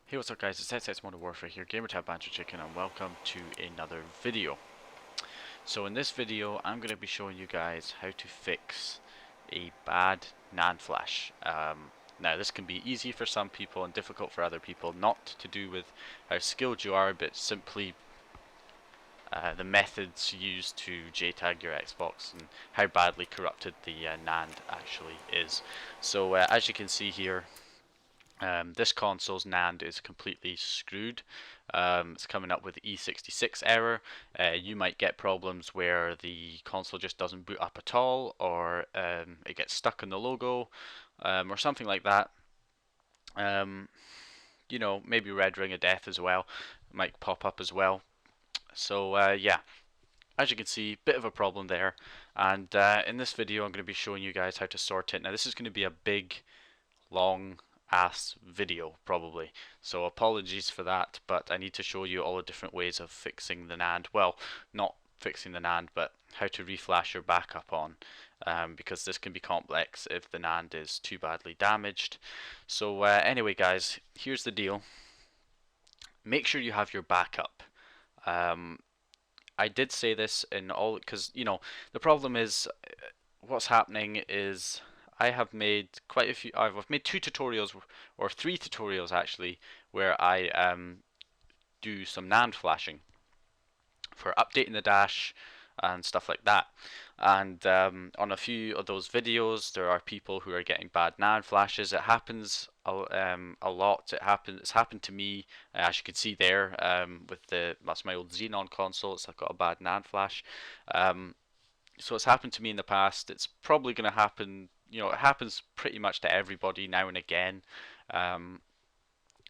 Hey, what's up guys, it's SS Modern Warfare here, Gamertag Banjo Chicken, and welcome to another video. So in this video, I'm going to be showing you guys how to fix a bad NAND flash. Now this can be easy for some people and difficult for other people, not to do with how skilled you are, but simply the methods used to Jtag your Xbox and how badly corrupted the NAND actually is. So as you can see here, this console's NAND is completely screwed. It's coming up with E66 error. You might get problems where the console just doesn't boot up at all, or it gets stuck in the logo, or something like that. Um, maybe red ring of death as well. It might pop up as well. So yeah, as you can see, bit of a problem there. And in this video, I'm going to be showing you guys how to sort it. Now this is going to be a big, long ass video probably, so apologies for that, but I need to show you all the different ways of fixing the NAND. Well, not fixing the NAND, but how to reflash your backup on, because this can be complex if the NAND is too badly damaged. So anyway guys, here's the deal. Make sure you have your backup. I did say this in all, because the problem is what's happening is I have made quite a few. I've made two tutorials, or three tutorials actually, where I do some NAND flashing for updating the dash and stuff like that. And on a few of those videos, there are people who are getting bad NAND flashes. It happens a lot. It's happened to me, as you can see there, with that's my old Xenon console. It's got a bad NAND flash. So it's happened to me in the past. It's probably going to happen. It happens pretty much to everybody now and again. And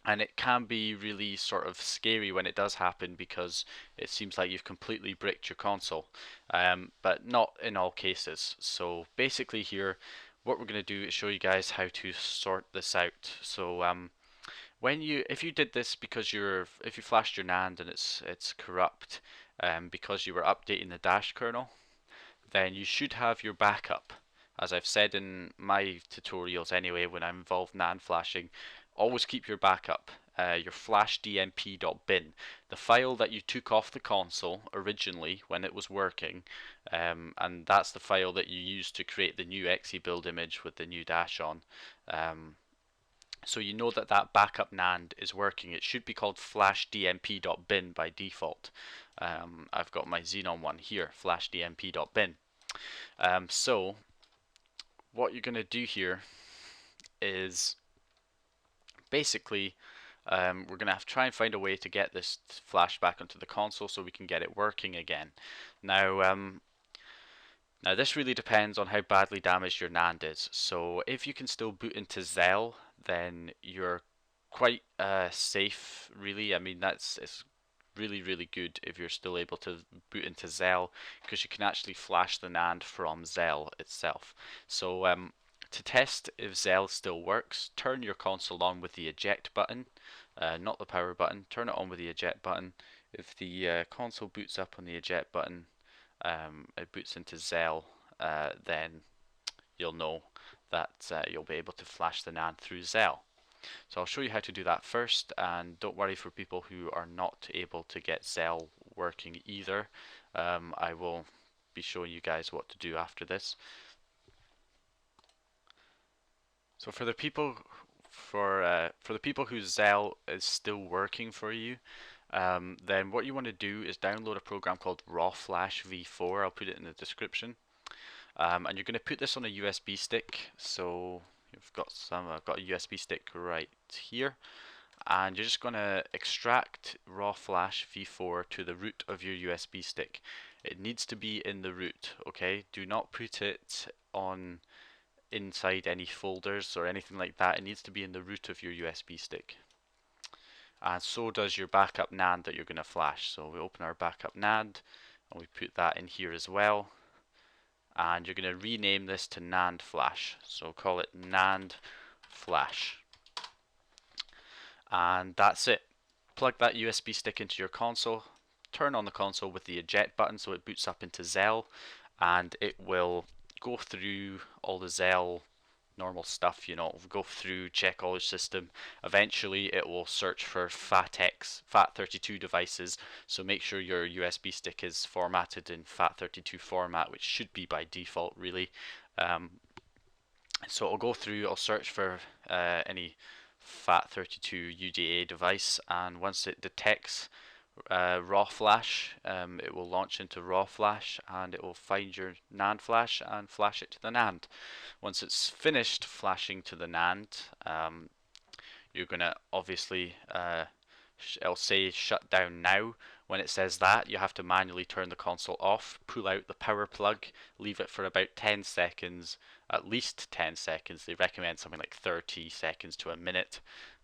it can be really sort of scary when it does happen, because it seems like you've completely bricked your console, but not in all cases. So basically here, what we're going to do is show you guys how to sort this out. So if you did this because if you flashed your NAND and it's corrupt, because you were updating the dash kernel, then you should have your backup. As I've said in my tutorials anyway, when I'm involved in NAND flashing, always keep your backup, your flash dmp.bin, the file that you took off the console originally when it was working, and that's the file that you used to create the new exe build image with the new dash on. So you know that that backup NAND is working. It should be called flash dmp.bin by default. I've got my Xenon one here, flash dmp.bin. So what you're going to do here is basically we're going to have to try and find a way to get this flash back onto the console so we can get it working again. Now this really depends on how badly damaged your NAND is. So if you can still boot into Zell, then you're quite safe, really. I mean, it's really good if you're still able to boot into Zell, because you can actually flash the NAND from Zell itself. So to test if Zell still works, turn your console on with the eject button, not the power button. Turn it on with the eject button. If the console boots up on the eject button, it boots into Zell, then you'll know that you'll be able to flash the NAND through Zell. So I'll show you how to do that first, and don't worry for people who are not able to get Zell working either. I will be showing you guys what to do after this. So for the people whose Zell is still working for you, then what you want to do is download a program called Raw Flash V4. I'll put it in the description. And you're going to put this on a USB stick. So I've got a USB stick right here, and you're just going to extract Raw Flash V4 to the root of your USB stick. It needs to be in the root, okay? Do not put it on inside any folders or anything like that. It needs to be in the root of your USB stick. And so does your backup NAND that you're going to flash. So we open our backup NAND and we put that in here as well. And you're going to rename this to NAND Flash. So call it NAND Flash. And that's it. Plug that USB stick into your console. Turn on the console with the eject button so it boots up into Zell, and it will go through all the Zell normal stuff, you know, it'll go through, check all your system. Eventually it will search for FAT32 devices, so make sure your USB stick is formatted in FAT32 format, which should be by default really. So it'll go through, it'll search for any FAT32 UDA device, and once it detects raw flash, it will launch into raw flash, and it will find your NAND flash and flash it to the NAND. Once it's finished flashing to the NAND, you're gonna obviously it'll say shut down now. When it says that, you have to manually turn the console off, pull out the power plug, leave it for about 10 seconds, at least 10 seconds. They recommend something like 30 seconds to a minute.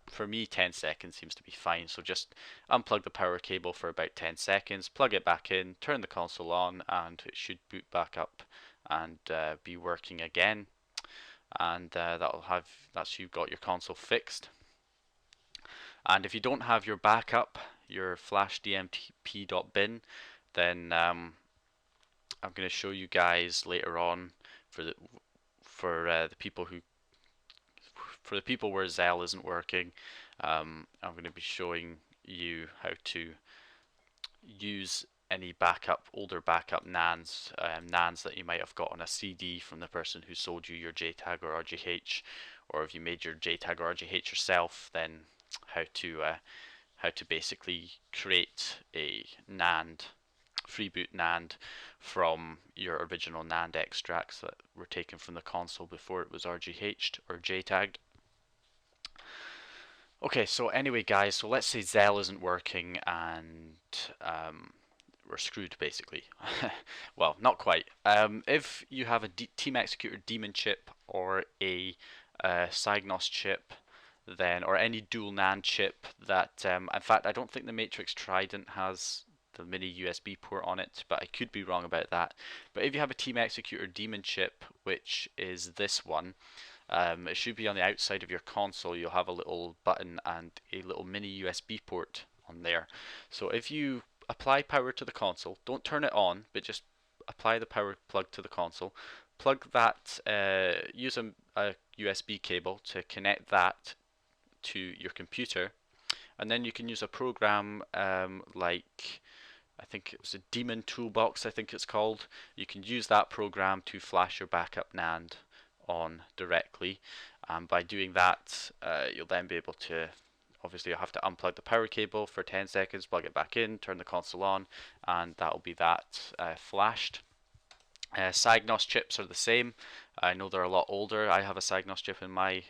For me, 10 seconds seems to be fine, so just unplug the power cable for about 10 seconds, plug it back in, turn the console on, and it should boot back up and be working again. And that's you've got your console fixed. And if you don't have your backup, your flash dmp.bin, then I'm going to show you guys later on for the people where Zell isn't working. I'm going to be showing you how to use any older backup NANDs, NANDs that you might have got on a CD from the person who sold you your Jtag or RGH, or if you made your Jtag or RGH yourself, then how to basically create a NAND, freeboot NAND from your original NAND extracts that were taken from the console before it was RGH'd or JTAG'd. Okay, so anyway guys, so let's say Zell isn't working and we're screwed basically. Well, not quite. If you have a Team Executor daemon chip or a Cygnus chip, then or any dual NAND chip that in fact I don't think the Matrix Trident has the mini USB port on it, but I could be wrong about that. But if you have a Team Executor daemon chip, which is this one, it should be on the outside of your console. You'll have a little button and a little mini USB port on there. So if you apply power to the console, don't turn it on, but just apply the power plug to the console, plug that, use a USB cable to connect that to your computer, and then you can use a program like, I think it was a Daemon Toolbox, I think it's called. You can use that program to flash your backup NAND on directly, and by doing that you'll then be able to, obviously you'll have to unplug the power cable for 10 seconds, plug it back in, turn the console on, and that'll be that flashed. Cygnus chips are the same. I know they're a lot older. I have a Cygnus chip in my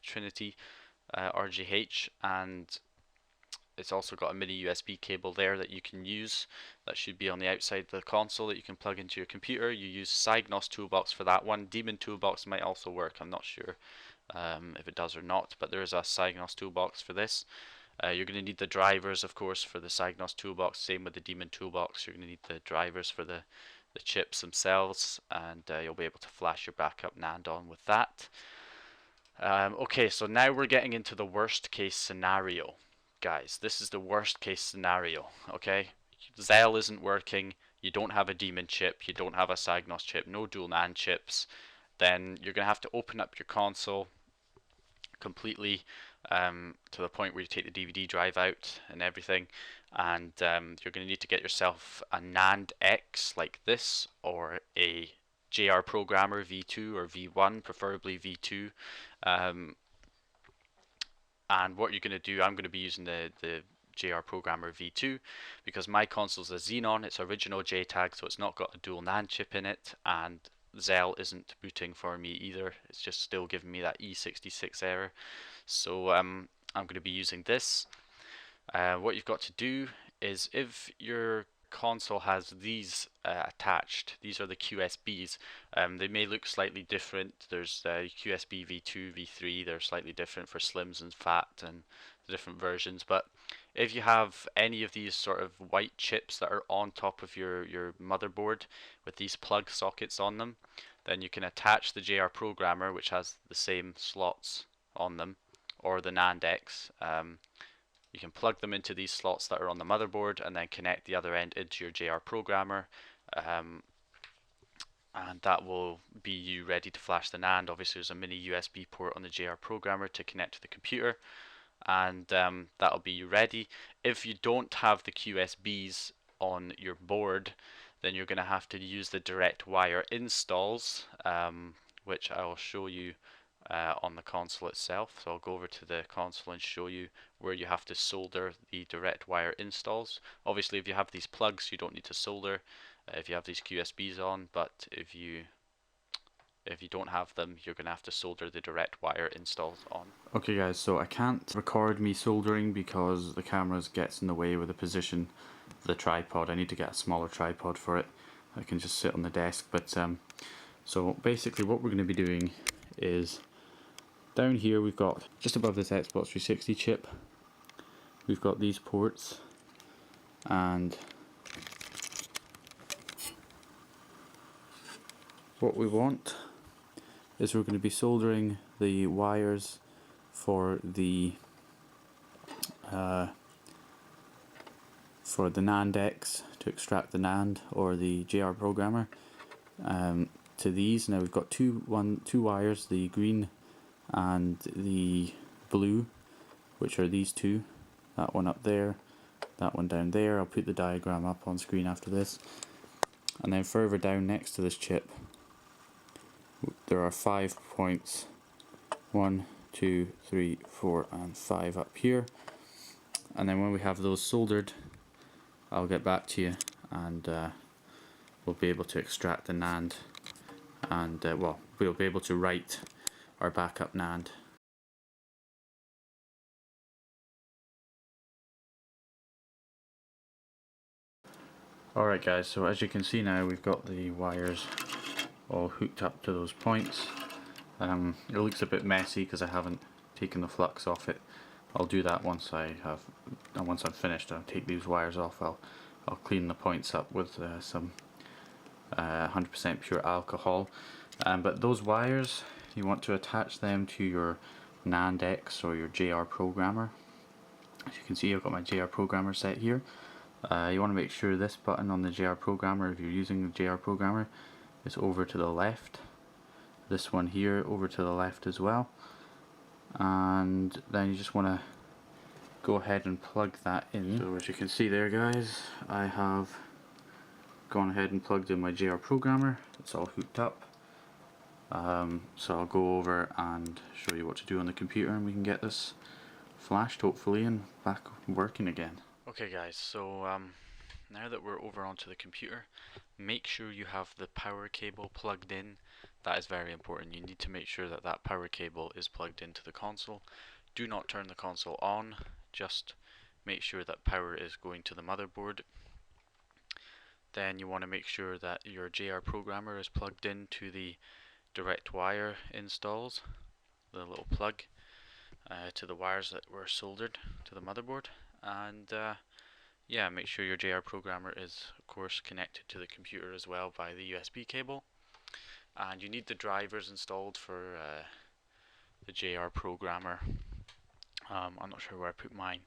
Trinity RGH, and it's also got a mini USB cable there that you can use. That should be on the outside of the console that you can plug into your computer. You use Cygnus Toolbox for that one. Daemon Toolbox might also work. I'm not sure if it does or not, but there is a Cygnus Toolbox for this. You're going to need the drivers, of course, for the Cygnus Toolbox. Same with the Daemon Toolbox. You're going to need the drivers for the chips themselves, and you'll be able to flash your backup NAND on with that. Okay, so now we're getting into the worst case scenario. Guys, this is the worst case scenario, okay? Zell isn't working, you don't have a daemon chip, you don't have a Cygnus chip, no dual NAND chips, then you're going to have to open up your console completely to the point where you take the DVD drive out and everything, and you're going to need to get yourself a NAND X like this, or a JR Programmer V2 or V1, preferably V2. And what you're going to do, I'm going to be using the JR Programmer V2 because my console's a Xenon, it's original JTAG, so it's not got a dual NAND chip in it, and Zell isn't booting for me either. It's just still giving me that E66 error. So I'm going to be using this. What you've got to do is, if your console has these attached, these are the QSBs. They may look slightly different. There's QSB V2, V3. They're slightly different for slims and fat and the different versions. But if you have any of these sort of white chips that are on top of your motherboard with these plug sockets on them, then you can attach the JR Programmer, which has the same slots on them, or the NAND X. You can plug them into these slots that are on the motherboard and then connect the other end into your JR Programmer, and that will be you ready to flash the NAND. Obviously there's a mini USB port on the JR programmer to connect to the computer, and that'll be you ready. If you don't have the QSBs on your board, then you're going to have to use the direct wire installs, which I'll show you on the console itself. So I'll go over to the console and show you where you have to solder the direct wire installs. Obviously if you have these plugs you don't need to solder if you have these QSBs on, but if you don't have them, you're going to have to solder the direct wire installs on. Okay guys, so I can't record me soldering because the camera gets in the way with the position of the tripod. I need to get a smaller tripod for it. I can just sit on the desk, but so basically what we're going to be doing is, down here we've got, just above this Xbox 360 chip, we've got these ports, and what we want is we're going to be soldering the wires for the NAND X to extract the NAND, or the JR programmer, to these. Now we've got two wires, the green and the blue, which are these two, that one up there, that one down there. I'll put the diagram up on screen after this. And then further down next to this chip there are 5 points, 1, 2, 3, 4 and 5 up here, and then when we have those soldered I'll get back to you, and we'll be able to extract the NAND, and well, we'll be able to write our backup NAND. Alright guys, so as you can see now we've got the wires all hooked up to those points. It looks a bit messy because I haven't taken the flux off it. I'll do that once I'm finished. I'll take these wires off. I'll clean the points up with some 100% pure alcohol. But those wires, you want to attach them to your NAND X or your JR programmer. As you can see, I've got my JR programmer set here. You want to make sure this button on the JR programmer, if you're using the JR programmer, is over to the left. This one here over to the left as well. And then you just want to go ahead and plug that in. So as you can see there guys, I have gone ahead and plugged in my JR programmer. It's all hooked up. So I'll go over and show you what to do on the computer, and we can get this flashed hopefully and back working again. Okay guys, so now that we're over onto the computer, make sure you have the power cable plugged in. That is very important. You need to make sure that that power cable is plugged into the console. Do not turn the console on, just make sure that power is going to the motherboard. Then you want to make sure that your JR programmer is plugged into the direct wire installs, the little plug to the wires that were soldered to the motherboard. And yeah, make sure your JR programmer is of course connected to the computer as well by the USB cable. And you need the drivers installed for the JR programmer. I'm not sure where I put mine.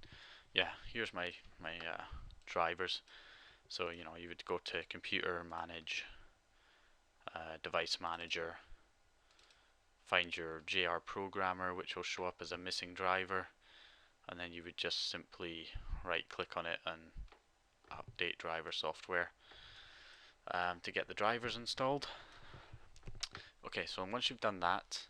Yeah, here's my drivers. So you know, you would go to computer, manage, device manager, find your JR programmer, which will show up as a missing driver, and then you would just simply right click on it and update driver software to get the drivers installed. Okay, so once you've done that,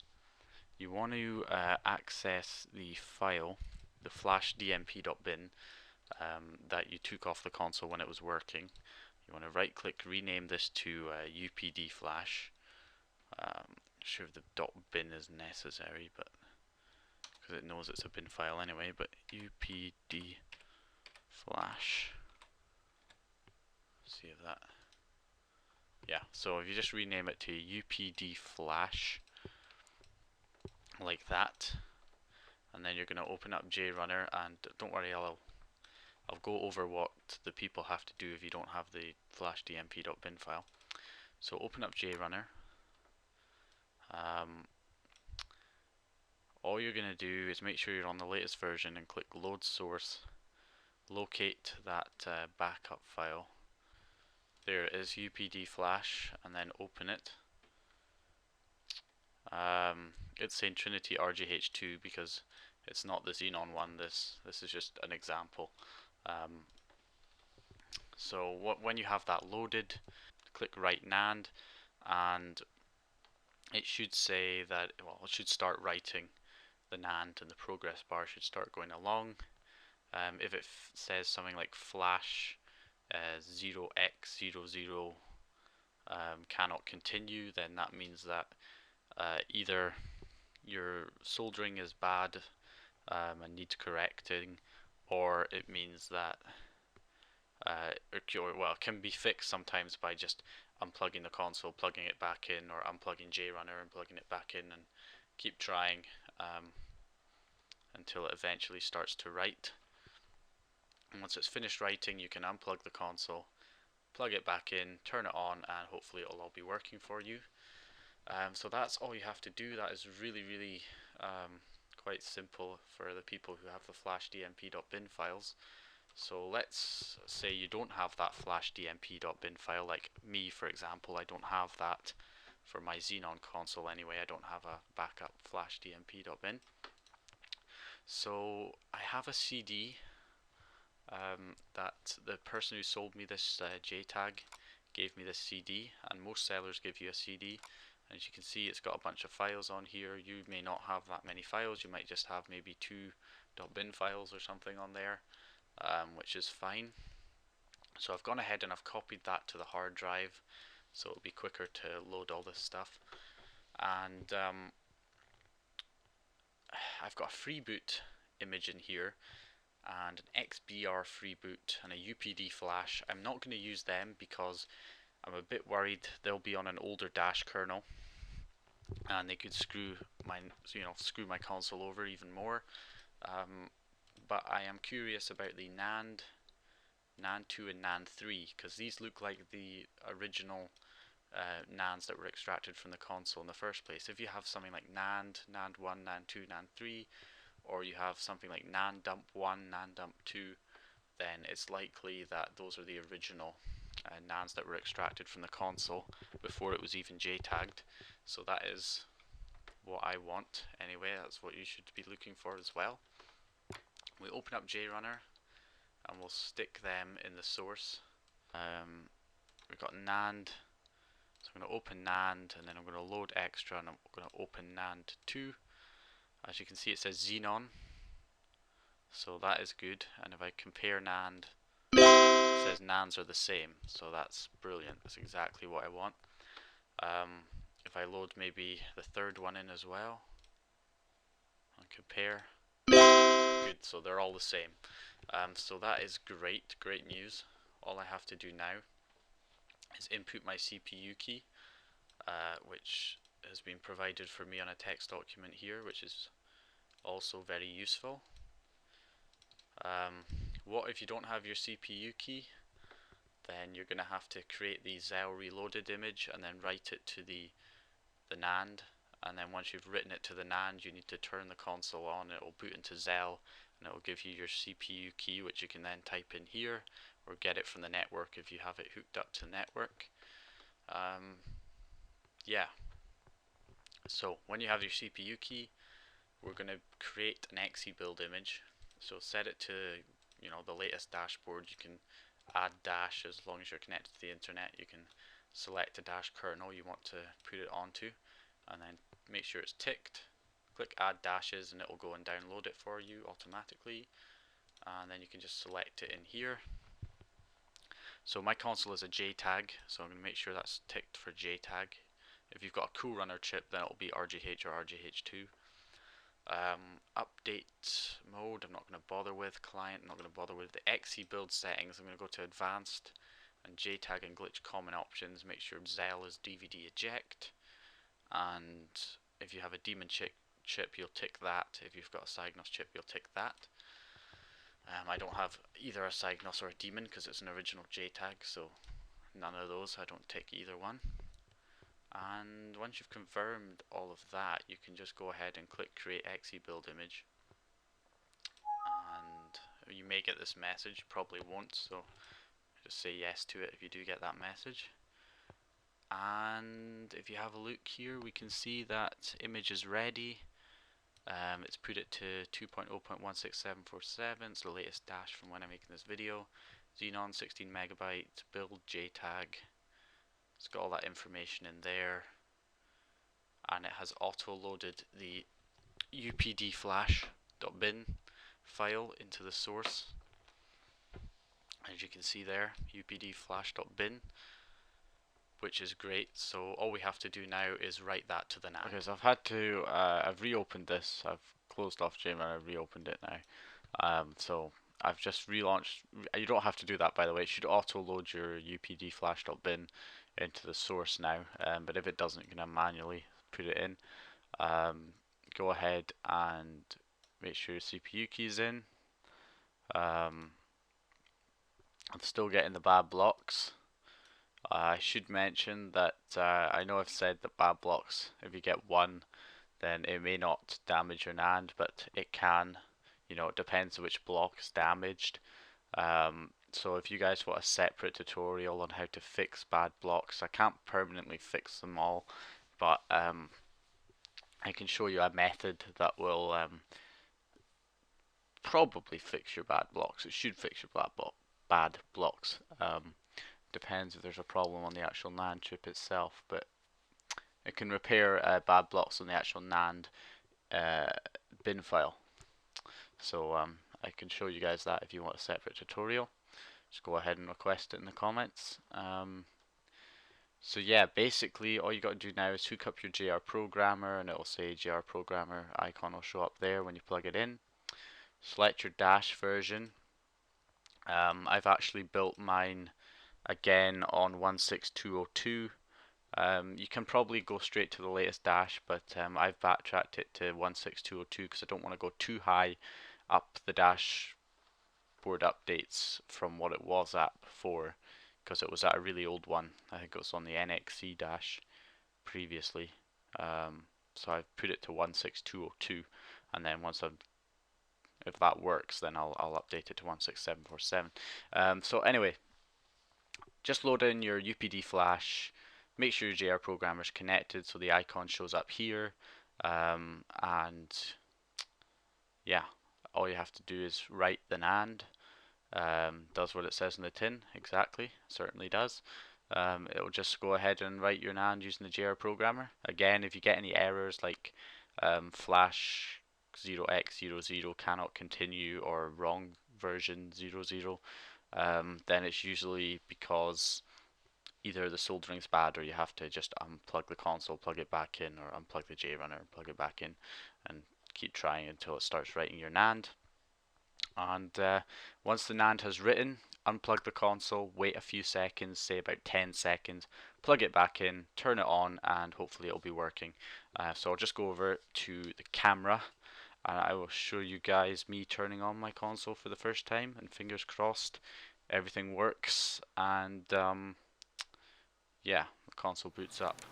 you want to access the file, the flash dmp.bin that you took off the console when it was working. You want to right click, rename this to upd flash. Sure if the .bin is necessary, but because it knows it's a bin file anyway, but upd flash. See if that, yeah, so if you just rename it to upd flash like that, and then you're going to open up JRunner, and don't worry, I'll go over what the people have to do if you don't have the flash dmp.bin file. So open up JRunner. All you're going to do is make sure you're on the latest version and click load source, locate that backup file. There it is, UPD flash, and then open it. It's saying Trinity RGH2 because it's not the Xenon one. This is just an example. So when you have that loaded, click write Nand, and it should say that, well, it should start writing the Nand, and the progress bar should start going along. If it says something like flash 0x00 cannot continue, then that means that either your soldering is bad and needs correcting, or it means that well, it can be fixed sometimes by just unplugging the console, plugging it back in, or unplugging JRunner and plugging it back in, and keep trying until it eventually starts to write. And once it's finished writing, you can unplug the console, plug it back in, turn it on, and hopefully it'll all be working for you. So that's all you have to do. That is really quite simple for the people who have the flash dmp.bin files. So let's say you don't have that flash dmp.bin file, like me for example. I don't have that for my Xenon console anyway. I don't have a backup flash dmp.bin. So I have a CD that the person who sold me this Jtag gave me this CD, and most sellers give you a CD. And as you can see, it's got a bunch of files on here. You may not have that many files. You might just have maybe 2 .bin files or something on there, which is fine. So I've gone ahead and I've copied that to the hard drive, so it'll be quicker to load all this stuff. And I've got a freeboot image in here, and an XBR freeboot, and a UPD flash. I'm not going to use them because I'm a bit worried they'll be on an older dash kernel, and they could screw my console over even more. But I am curious about the Nand 2 and Nand 3, because these look like the original Nands that were extracted from the console in the first place. If you have something like Nand 1, Nand 2, Nand 3, or you have something like Nand dump 1, Nand dump 2, then it's likely that those are the original Nands that were extracted from the console before it was even Jtagged. So that is what I want anyway. That's what you should be looking for as well. We open up JRunner and we'll stick them in the source. We've got Nand, so I'm going to open Nand, and then I'm going to load extra, and I'm going to open Nand 2. As you can see, it says Xenon, so that is good. And if I compare Nand, it says Nands are the same, so that's brilliant. That's exactly what I want. If I load maybe the third one in as well and compare, good, so they're all the same. So that is great news. All I have to do now is input my CPU key, which has been provided for me on a text document here, which is also very useful. What if you don't have your CPU key? Then you're going to have to create the Xel reloaded image and then write it to the Nand, and then once you've written it to the Nand, you need to turn the console on. It will boot into Xel, and it will give you your CPU key, which you can then type in here or get it from the network if you have it hooked up to the network. Yeah, so when you have your CPU key, we're going to create an exe build image. So set it to the latest dashboard. You can add dash as long as you're connected to the internet. You can select a dash kernel you want to put it onto, and then make sure it's ticked. Click add dashes and it will go and download it for you automatically, and then you can just select it in here. So my console is a Jtag, so I'm going to make sure that's ticked for Jtag. If you've got a cool runner chip, then it will be RGH or RGH2. Update mode, I'm not going to bother with. Client, I'm not going to bother with. The exe build settings, I'm going to go to advanced, and Jtag and glitch common options. Make sure Xel is DVD eject, and if you have a daemon chip, you'll tick that. If you've got a Cygnus chip, you'll tick that. I don't have either a Cygnus or a daemon because it's an original Jtag, so none of those. I don't tick either one. And once you've confirmed all of that, you can just go ahead and click create exe build image, and you may get this message, probably won't, so just say yes to it if you do get that message. And if you have a look here, we can see that image is ready. It's put it to 2.0.16747. It's the latest dash from when I'm making this video. Xenon 16 megabyte, build Jtag. It's got all that information in there, and it has auto-loaded the updflash.bin file into the source. As you can see there, updflash.bin, which is great. So all we have to do now is write that to the NAND. Okay, so I've reopened this. I've closed off Jam and I've reopened it now. So I've just relaunched. You don't have to do that, by the way. It should auto load your updflash.bin into the source now. But if it doesn't, you're gonna manually put it in. Go ahead and make sure your CPU key is in. I'm still getting the bad blocks. I should mention that I know I've said that bad blocks, if you get one, then it may not damage your NAND, but it can. You know, it depends on which block is damaged. So if you guys want a separate tutorial on how to fix bad blocks, I can't permanently fix them all, but I can show you a method that will probably fix your bad blocks. It should fix your bad blocks. Depends if there's a problem on the actual NAND chip itself, but it can repair bad blocks on the actual NAND bin file. So I can show you guys that if you want a separate tutorial. Just go ahead and request it in the comments. So yeah, basically all you got to do now is hook up your JR Programmer, and it will say JR Programmer icon will show up there when you plug it in. Select your dash version. I've actually built mine again on 16202. You can probably go straight to the latest dash, but I've backtracked it to 16202 because I don't want to go too high up the dashboard updates from what it was at before, because it was at a really old one. I think it was on the NXC dash previously. So I've put it to 16202, and then if that works, then I'll update it to 16747. So anyway, just load in your UPD flash, make sure your JR Programmer is connected so the icon shows up here, and yeah, all you have to do is write the NAND. Does what it says in the tin, exactly, certainly does. It'll just go ahead and write your NAND using the JR Programmer. Again, if you get any errors like flash 0x00 cannot continue or wrong version 00, then it's usually because either the soldering's bad or you have to just unplug the console, plug it back in, or unplug the JRunner and plug it back in, and keep trying until it starts writing your NAND. And once the NAND has written, unplug the console, wait a few seconds, say about 10 seconds, plug it back in, turn it on, and hopefully it'll be working. So I'll just go over to the camera, and I will show you guys me turning on my console for the first time, and fingers crossed everything works, and yeah, the console boots up.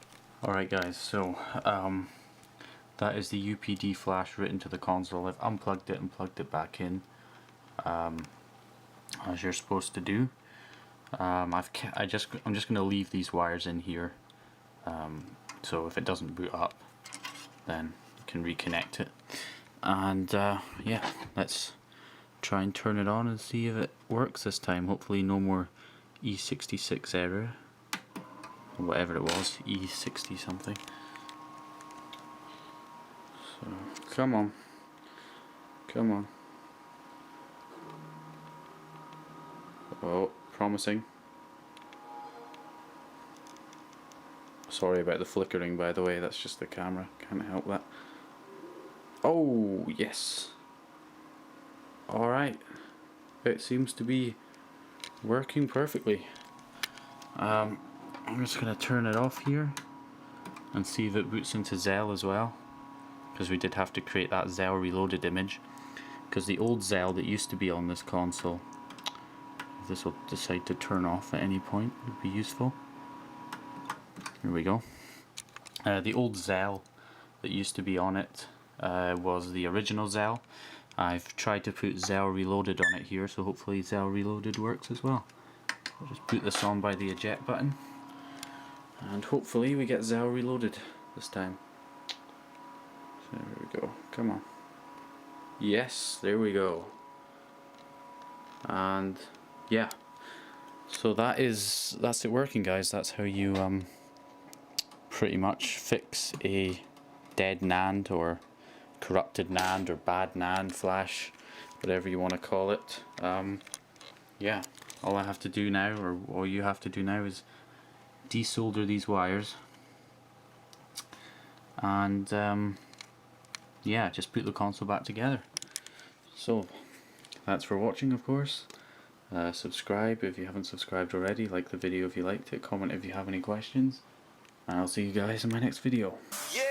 Alright guys, so that is the UPD flash written to the console. I've unplugged it and plugged it back in, as you're supposed to do. I'm just going to leave these wires in here, so if it doesn't boot up, then you can reconnect it. And yeah, let's try and turn it on and see if it works this time. Hopefully no more E66 error, or whatever it was, E60 something. So come on, come on. Oh, promising. Sorry about the flickering, by the way, that's just the camera, can't help that. Oh, yes. Alright, it seems to be working perfectly. I'm just going to turn it off here and see if it boots into Zell as well, because we did have to create that Zell reloaded image, because the old Zell that used to be on this console, if this will decide to turn off at any point, would be useful. Here we go. The old Zell that used to be on it was the original Zell. I've tried to put Zell reloaded on it here, so hopefully Zell reloaded works as well. I'll just put this on by the eject button, and hopefully we get Zell reloaded this time. So there we go, come on. Yes, there we go. And yeah, so that's it working, guys. That's how you pretty much fix a dead NAND or corrupted NAND or bad NAND flash, whatever you want to call it. Yeah, all I have to do now, or all you have to do now, is desolder these wires and yeah, just put the console back together. So that's for watching, of course. Subscribe if you haven't subscribed already, like the video if you liked it, comment if you have any questions, and I'll see you guys in my next video. Yeah.